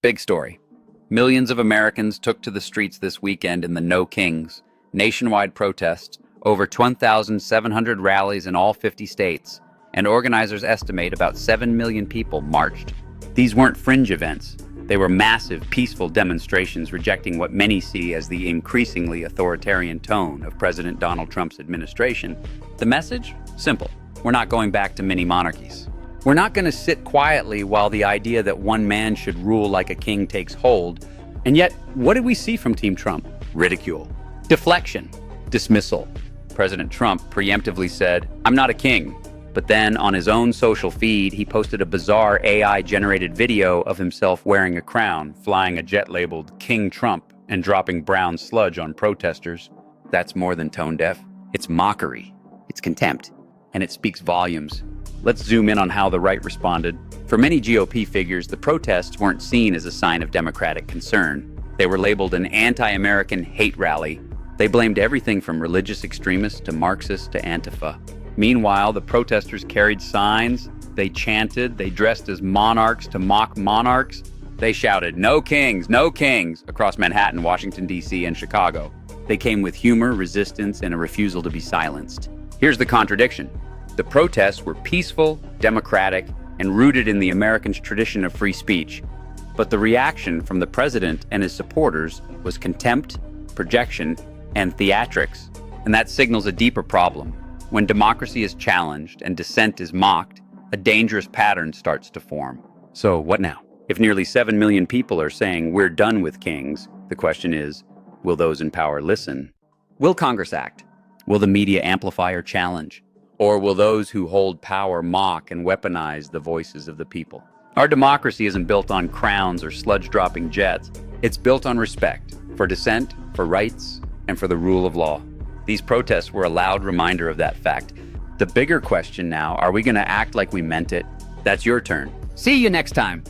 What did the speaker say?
Big story. Millions of Americans took to the streets this weekend in the No Kings nationwide protests, over 12,700 rallies in all 50 states, and organizers estimate about 7 million people marched. These weren't fringe events. They were massive, peaceful demonstrations rejecting what many see as the increasingly authoritarian tone of President Donald Trump's administration. The message? Simple. We're not going back to mini monarchies. We're not going to sit quietly while the idea that one man should rule like a king takes hold. And yet, what did we see from Team Trump? Ridicule. Deflection. Dismissal. President Trump preemptively said, "I'm not a king." But then on his own social feed, he posted a bizarre AI-generated video of himself wearing a crown, flying a jet labeled King Trump, and dropping brown sludge on protesters. That's more than tone deaf. It's mockery. It's contempt. And it speaks volumes. Let's zoom in on how the right responded. For many GOP figures, the protests weren't seen as a sign of democratic concern. They were labeled an anti-American hate rally. They blamed everything from religious extremists to Marxists to Antifa. Meanwhile, the protesters carried signs, they chanted, they dressed as monarchs to mock monarchs. They shouted, "No kings, no kings," across Manhattan, Washington, D.C., and Chicago. They came with humor, resistance, and a refusal to be silenced. Here's the contradiction. The protests were peaceful, democratic, and rooted in the American tradition of free speech. But the reaction from the president and his supporters was contempt, projection, and theatrics. And that signals a deeper problem. When democracy is challenged and dissent is mocked, a dangerous pattern starts to form. So what now? If nearly 7 million people are saying we're done with kings, the question is, will those in power listen? Will Congress act? Will the media amplify or challenge? Or will those who hold power mock and weaponize the voices of the people? Our democracy isn't built on crowns or sludge-dropping jets. It's built on respect for dissent, for rights, and for the rule of law. These protests were a loud reminder of that fact. The bigger question now, are we going to act like we meant it? That's your turn. See you next time.